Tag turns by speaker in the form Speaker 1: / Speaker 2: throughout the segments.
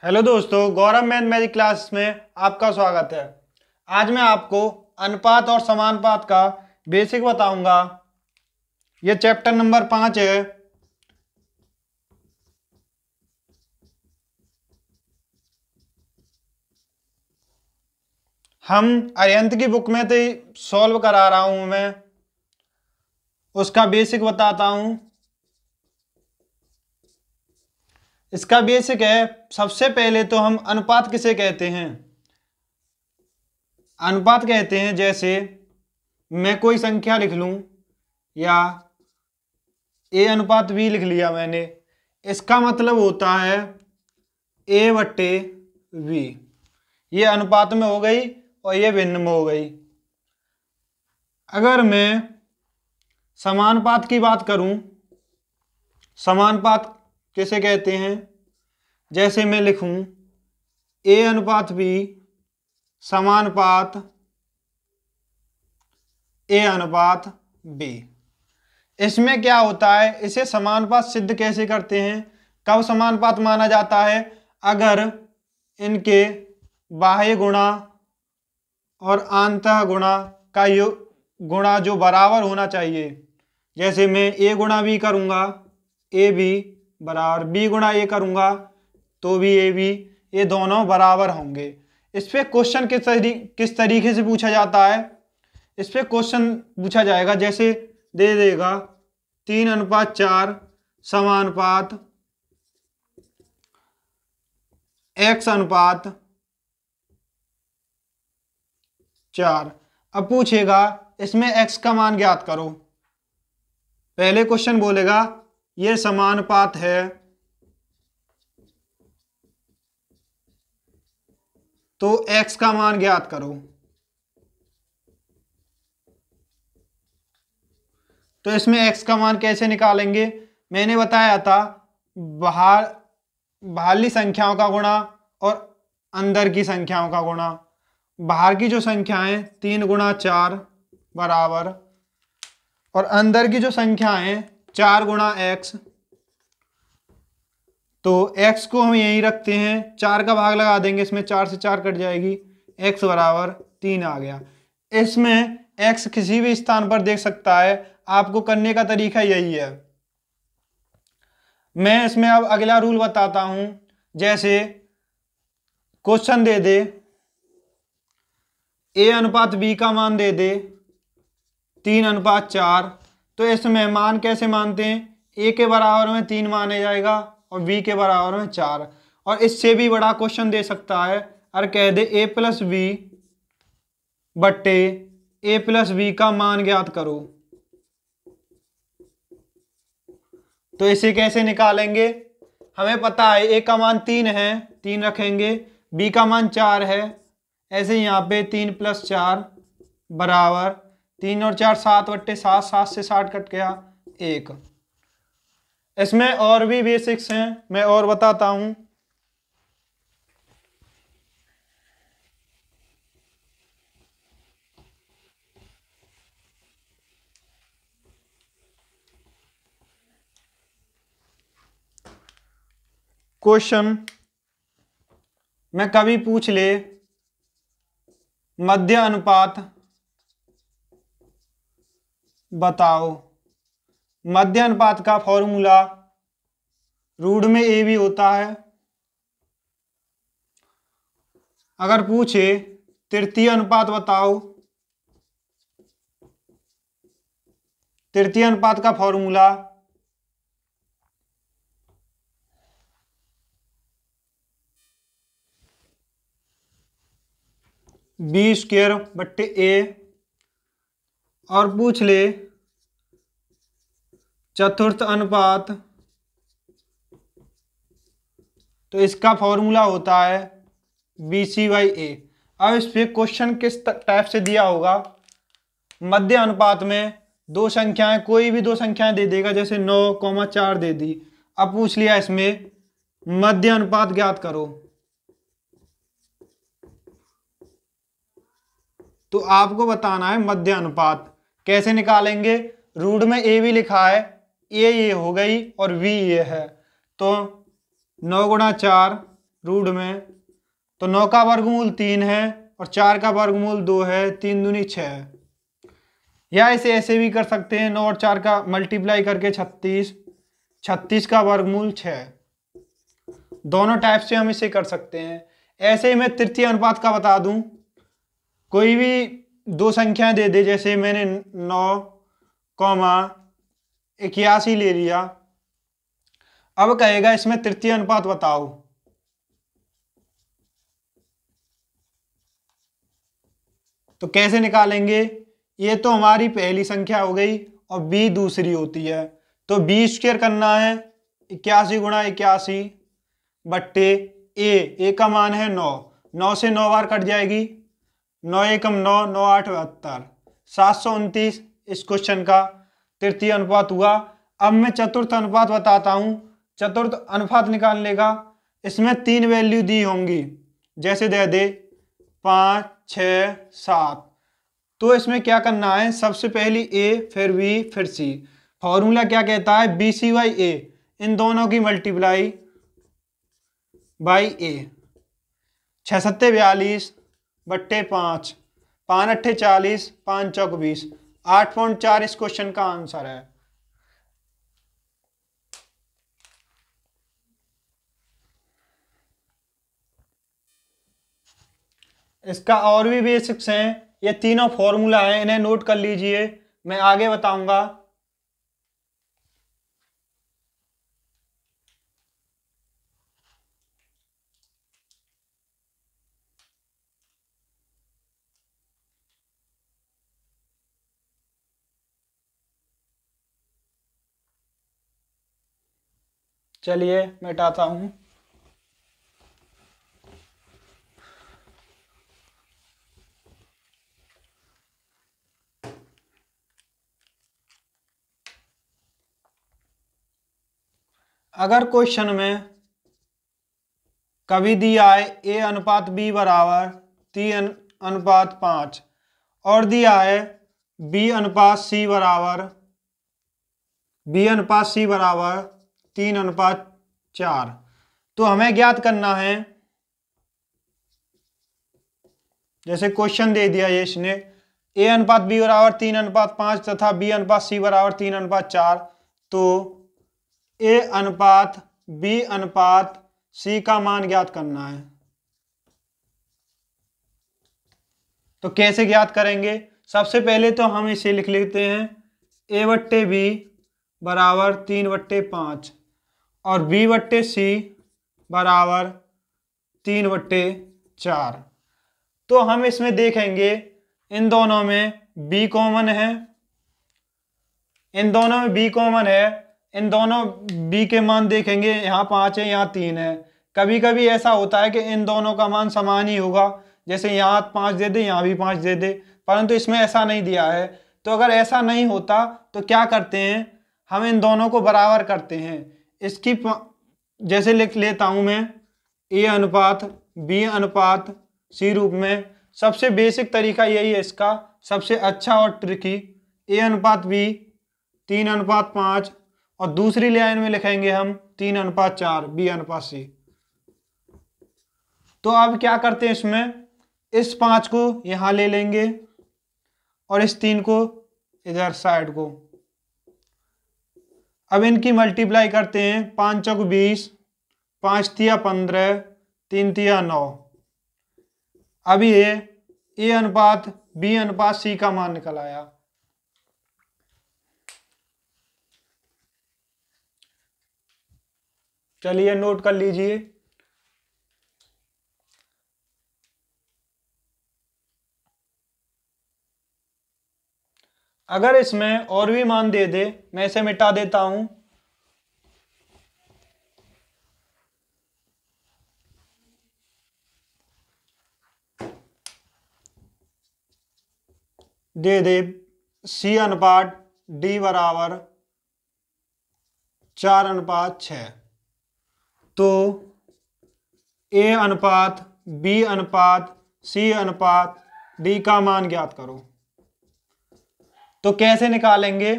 Speaker 1: Hello दोस्तों, गौरव math class में आपका स्वागत है। आज मैं आपको अनुपात और समानुपात का बेसिक बताऊंगा। ये चैप्टर नंबर 5 है। हम अरिहंत की बुक में तो सॉल्व करा रहा हूं, मैं उसका बेसिक बताता हूं। इसका बेसिक है, सबसे पहले तो हम अनुपात किसे कहते हैं। अनुपात कहते हैं, जैसे मैं कोई संख्या लिख लूं या ए अनुपात बी लिख लिया मैंने, इसका मतलब होता है ए बट्टे वी। ये अनुपात में हो गई और ये भिन्न में हो गई। अगर मैं समानुपात की बात करूं, समानुपात किसे कहते हैं, जैसे मैं लिखूं ए अनुपात बी समानुपात ए अनुपात बी। इसमें क्या होता है, इसे समानुपात सिद्ध कैसे करते हैं, कब समानुपात माना जाता है, अगर इनके बाह्य गुणा और आंतः गुणा का गुणा जो बराबर होना चाहिए। जैसे मैं ए गुणा बी करूंगा, ए बी बराबर बी गुणा ए करूंगा तो भी ए बी, ये दोनों बराबर होंगे। इस पे क्वेश्चन किस तरीके से पूछा जाता है, इस पे क्वेश्चन पूछा जाएगा, जैसे दे देगा 3:4 समानुपात x अनुपात 4। अब पूछेगा इसमें x का मान ज्ञात करो। पहले क्वेश्चन बोलेगा ये समानुपात है तो x का मान ज्ञात करो। तो इसमें x का मान कैसे निकालेंगे, मैंने बताया था बाहरली संख्याओं का गुणा और अंदर की संख्याओं का गुणा। बाहर की जो संख्याएं 3 गुणा 4 बराबर, और अंदर की जो संख्याएं 4 गुणा x, तो x को हम यहीं रखते हैं, 4 का भाग लगा देंगे, इसमें 4 से 4 कट जाएगी, x बराबर 3 आ गया। इसमें x किसी भी स्थान पर देख सकता है, आपको करने का तरीका यही है। मैं इसमें अब अगला रूल बताता हूं। जैसे क्वेश्चन दे दे ए अनुपात बी का मान दे दे 3:4, तो इसमें मान कैसे मानते हैं, ए के बराबर में 3 माने जाएगा और बी के बराबर में 4। और इससे भी बड़ा क्वेश्चन दे सकता है, और कह दे ए प्लस बी बट्टे ए प्लस बी का मान ज्ञात करो। तो इसे कैसे निकालेंगे, हमें पता है ए का मान 3 है, 3 रखेंगे, बी का मान 4 है, ऐसे यहाँ पे 3 + 4 बराबर 3 और 4 7/7, 7 से 60 कट गया 1। इसमें और भी बेसिक्स हैं, मैं और बताता हूं। क्वेश्चन में कभी पूछ ले मध्य अनुपात बताओ। मध्य अनुपात का फॉर्मूला रूट में ए भी होता है। अगर पूछे तृतीय अनुपात बताओ, तृतीय अनुपात का फॉर्मूला b²/a। और पूछ ले चतुर्थ अनुपात, तो इसका फॉर्मूला होता है bc/a। अब इस पे क्वेश्चन किस टाइप से दिया होगा, मध्य अनुपात में दो संख्याएं, कोई भी दो संख्याएं दे देगा, जैसे 9,4 दे दी। अब पूछ लिया इसमें मध्य अनुपात ज्ञात करो, तो आपको बताना है मध्य अनुपात कैसे निकालेंगे। रूट में ए भी लिखा है, ए ये हो गई और वी ये है, तो 9 × 4 रूट में, तो 9 का वर्गमूल 3 है और 4 का वर्गमूल 2 है, 3 दूनी 6। या इसे ऐसे भी कर सकते हैं, 9 और 4 का मल्टीप्लाई करके 36, 36 का वर्गमूल 6। दोनों टाइप से हम इसे कर सकते हैं। ऐसे ही मैं तृतीय अनुपात का बता दूं, कोई भी दो संख्या दे दे, जैसे मैंने 9,81 ले लिया। अब कहेगा इसमें तृतीय अनुपात बताओ, तो कैसे निकालेंगे? ये तो हमारी पहली संख्या हो गई और b दूसरी होती है, तो b स्क्वायर करना है 81 गुणा 81 बट्टे a का मान है 9, 9 से 9 बार कट जाएगी, 9 एकम 9, 9 8 72, 729 इस क्वेश्चन का तृतीय अनुपात हुआ। अब मैं चतुर्थ अनुपात बताता हूं। चतुर्थ अनुपात निकालने का, इसमें 3 वैल्यू दी होंगी, जैसे दे दे 5 6 7। तो इसमें क्या करना है, सबसे पहली a फिर b फिर c। फॉर्मूला क्या कहता है, BC बाई a, इन दोनों की मल्टीप्लाई बाई a। 6 सत्ते 42 बट्टे 5, 5 अट्ठे 40, 5 चौक 20, 8.4 इस क्वेश्चन का आंसर है। इसका और भी बेसिक्स हैं, ये तीनों फॉर्मूला हैं, इन्हें नोट कर लीजिए, मैं आगे बताऊंगा। चलिए मिटाता हूं। अगर क्वेश्चन में कभी दिया है a अनुपात b बराबर 3:5 और दिया है b अनुपात c बराबर 3:4, तो हमें ज्ञात करना है, जैसे क्वेश्चन दे दिया ये इसने, a अनुपात b बराबर 3:5 तथा b अनुपात c बराबर 3:4, तो a अनुपात b अनुपात c का मान ज्ञात करना है। तो कैसे ज्ञात करेंगे? सबसे पहले तो हम इसे लिख लेते हैं, a बट्टे b बराबर 3/5 और b बट्टे c बराबर 3/4। तो हम इसमें देखेंगे इन दोनों में b कॉमन है, इन दोनों में b कॉमन है, इन दोनों b के मान देखेंगे, यहाँ 5 है यहाँ 3 है। कभी कभी ऐसा होता है कि इन दोनों का मान समान ही होगा, जैसे यहाँ 5 दे दे यहाँ भी 5 दे दे, परंतु इसमें ऐसा नहीं दिया है। तो अगर ऐसा नहीं होता तो क्या करते हैं, हम इन दोनों को बराबर करते हैं। इसकी जैसे लिख लेता हूं मैं a अनुपात b अनुपात c रूप में। सबसे बेसिक तरीका यही है इसका, सबसे अच्छा और ट्रिकी। a अनुपात b 3:5 और दूसरी लाइन में लिखेंगे हम 3:4 b अनुपात c। तो अब क्या करते हैं, इसमें इस 5 को यहां ले लेंगे और इस 3 को इधर साइड को। अब इनकी मल्टीप्लाई करते हैं, 5 चौक 20, 5 तिया 15, 3 तिया 9। अब ये a अनुपात b अनुपात c का मान निकल आया। चलिए नोट कर लीजिए। अगर इसमें और भी मान दे दे, मैं इसे मिटा देता हूं। दे दे c अनुपात d बराबर 4:6, तो a अनुपात b अनुपात c अनुपात d का मान ज्ञात करो। तो कैसे निकालेंगे,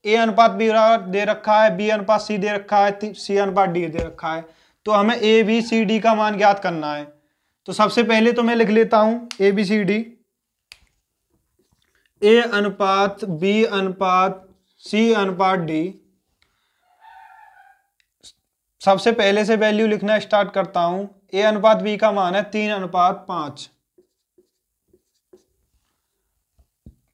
Speaker 1: a अनुपात b बराबर दे रखा है, b अनुपात c दे रखा है, c अनुपात d दे रखा है। तो हमें ए बी सी डी का मान ज्ञात करना है। तो सबसे पहले तो मैं लिख लेता हूं ए बी सी डी। ए अनुपात बी अनुपात सी अनुपात डी। सबसे पहले से वैल्यू लिखना स्टार्ट करता हूं। ए अनुपात बी का मान है 3:5।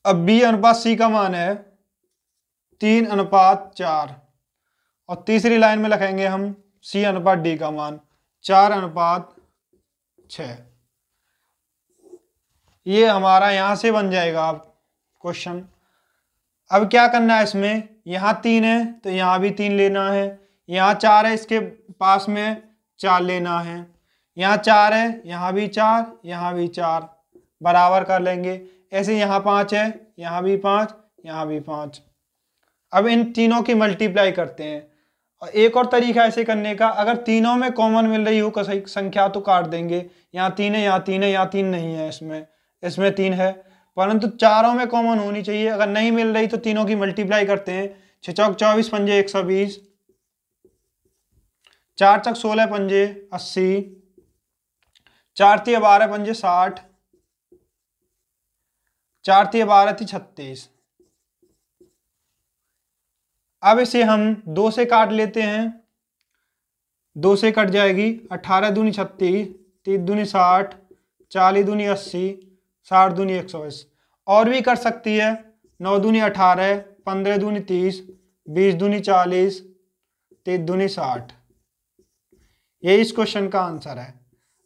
Speaker 1: अब बी अनुपात सी का मान है 3:4। और तीसरी लाइन में लिखेंगे हम सी अनुपात डी का मान 4:6। ये हमारा यहां से बन जाएगा अब क्वेश्चन। अब क्या करना है इसमें, यहाँ 3 है तो यहाँ भी 3 लेना है, यहाँ 4 है इसके पास में 4 लेना है, यहाँ 4 है यहाँ भी 4, यहाँ भी 4 बराबर कर लेंगे। ऐसे यहाँ 5 है, यहाँ भी 5, यहाँ भी 5। अब इन तीनों की मल्टीप्लाई करते हैं। और एक और तरीका ऐसे करने का, अगर तीनों में कॉमन मिल रही हो संख्या तो काट देंगे। यहाँ 3 है, यहाँ 3 है, यहाँ 3 नहीं है, इसमें 3 है, परंतु चारों में कॉमन होनी चाहिए। अगर नहीं मिल रही तो तीनों की मल्टीप्लाई करते हैं। 6 चौक 24 पंजे 120, 4 चक 16 पंजे 80, 4 तिया 12 पंजे 60, 4 तिया 12 थी 36। अब इसे हम 2 से काट लेते हैं। 2 से कट जाएगी। 18 दूनी 36, 30 दूनी 60, 40 दूनी 80, 60 दूनी 120। और भी कर सकती है। 9 दूनी 18, 15 दूनी 30, 20 दूनी 40, 30 दूनी 60। ये इस क्वेश्चन का आंसर है।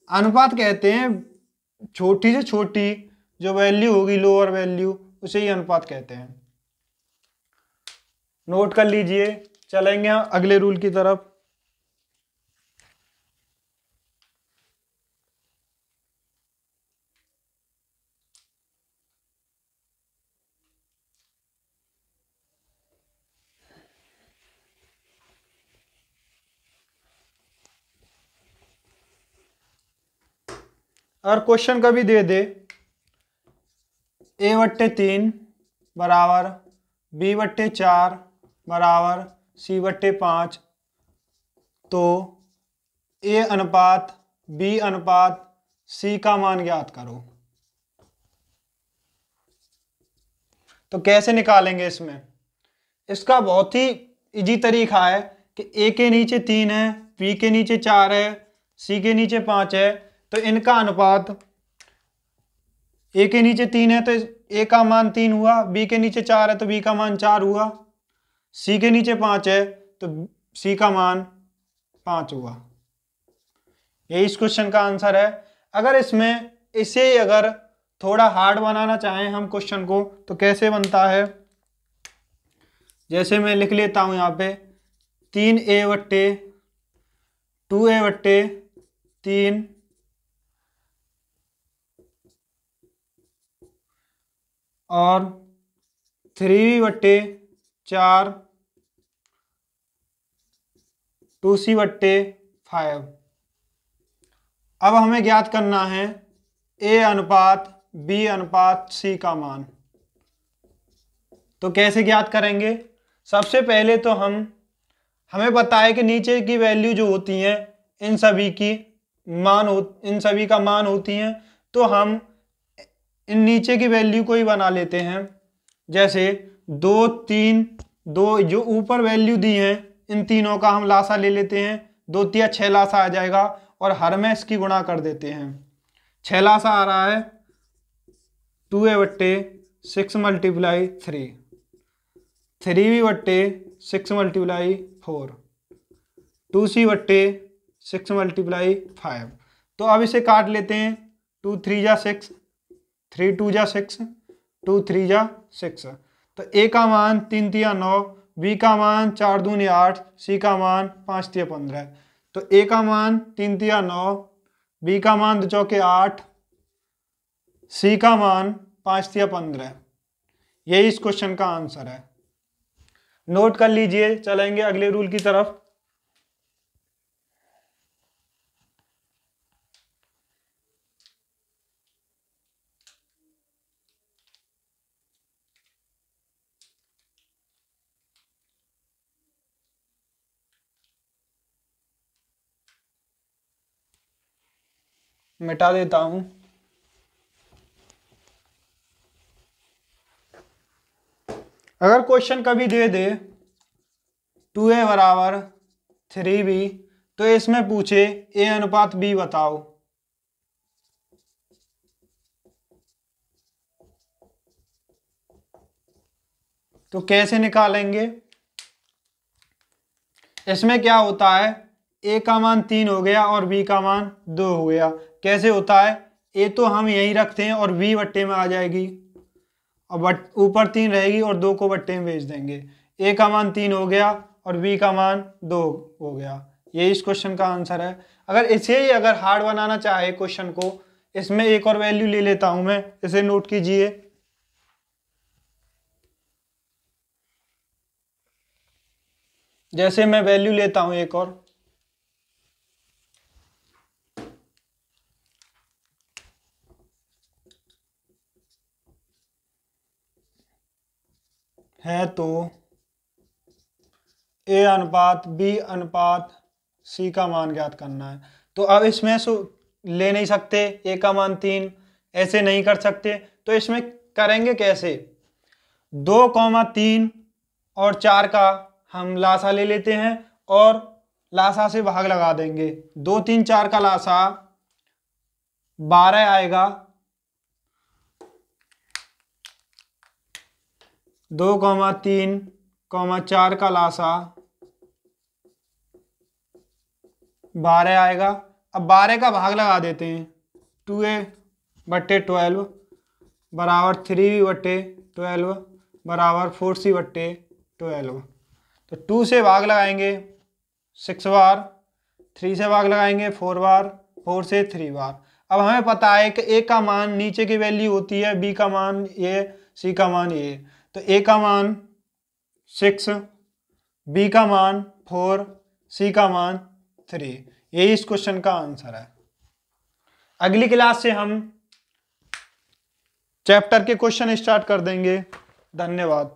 Speaker 1: अनुपात कहते हैं छोटी से छोटी जो वैल्यू होगी, लोअर वैल्यू, उसे ही अनुपात कहते हैं। नोट कर लीजिए। चलेंगे हम अगले रूल की तरफ। अगर क्वेश्चन कभी दे दे a/3 बराबर b/4 बराबर c/5, तो a अनुपात b अनुपात c का मान ज्ञात करो। तो कैसे निकालेंगे इसमें? इसका बहुत ही इजी तरीका है कि a के नीचे 3 है, b के नीचे 4 है, c के नीचे 5 है, तो इनका अनुपात a के नीचे 3 है तो a का मान 3 हुआ, b के नीचे 4 है तो b का मान 4 हुआ, c के नीचे 5 है तो c का मान 5 हुआ। यही इस क्वेश्चन का आंसर है। अगर इसमें इसे अगर थोड़ा हार्ड बनाना चाहें हम क्वेश्चन को, तो कैसे बनता है? जैसे मैं लिख लेता हूं यहाँ पे 3a/2a/3 और 3b/4 2c/5। अब हमें ज्ञात करना है a अनुपात b अनुपात c का मान। तो कैसे ज्ञात करेंगे? सबसे पहले तो हमें पता है कि नीचे की वैल्यू जो होती हैं इन सभी का मान होती हैं, तो हम इन नीचे की वैल्यू को ही बना लेते हैं। जैसे 2 3 2 जो ऊपर वैल्यू दी है इन तीनों का हम लासा ले लेते हैं। 2 तिया 6 लासा आ जाएगा और हर में इसकी गुणा कर देते हैं। 6 लासा आ रहा है 2a/6 multiply 3, 3b/6 multiply 4, 2c/6 multiply 5। तो अब इसे काट लेते हैं। 2 3 जा 6, 3 2 जा 6, 2 3 जा 6। तो a का मान 3 तिया 9, b का मान 4 दूनी 8, c का मान 5 तिया 15। तो a का मान 3 तिया 9, b का मान 2 चौके 8, c का मान 5 तिया 15। यही इस क्वेश्चन का आंसर है। नोट कर लीजिए। चलेंगे अगले रूल की तरफ। मिटा देता हूं। अगर क्वेश्चन कभी दे दे 2a बराबर 3b, तो इसमें पूछे a अनुपात b बताओ, तो कैसे निकालेंगे? इसमें क्या होता है, a का मान 3 हो गया और b का मान 2 हो गया। कैसे होता है, a तो हम यहीं रखते हैं और b बट्टे में आ जाएगी, और ऊपर 3 रहेगी और 2 को बट्टे में भेज देंगे। a का मान 3 हो गया और b का मान 2 हो गया। ये इस क्वेश्चन का आंसर है। अगर इसे ही अगर हार्ड बनाना चाहे क्वेश्चन को, इसमें एक और वैल्यू ले लेता हूं मैं, इसे नोट कीजिए। जैसे मैं वैल्यू लेता हूं एक और, है तो a अनुपात b अनुपात c का मान ज्ञात करना है। तो अब इसमें ले नहीं सकते, a का मान 3, ऐसे नहीं कर सकते, तो इसमें करेंगे कैसे? 2, 3 और 4 का हम लासा ले लेते हैं और लासा से भाग लगा देंगे। 2, 3, 4 का लासा 12 आएगा, 2, 3, 4 का लासा 12 आएगा। अब 12 का भाग लगा देते हैं, 2a/12 बराबर 3b/12 बराबर 4c/12। तो 2 से भाग लगाएंगे 6 बार, 3 से भाग लगाएंगे 4 बार, 4 से 3 बार। अब हमें पता है कि a का मान नीचे की वैल्यू होती है, b का मान ये, c का मान ये। तो a का मान 6, b का मान 4, c का मान 3। यही इस क्वेश्चन का आंसर है। अगली क्लास से हम चैप्टर के क्वेश्चन स्टार्ट कर देंगे। धन्यवाद।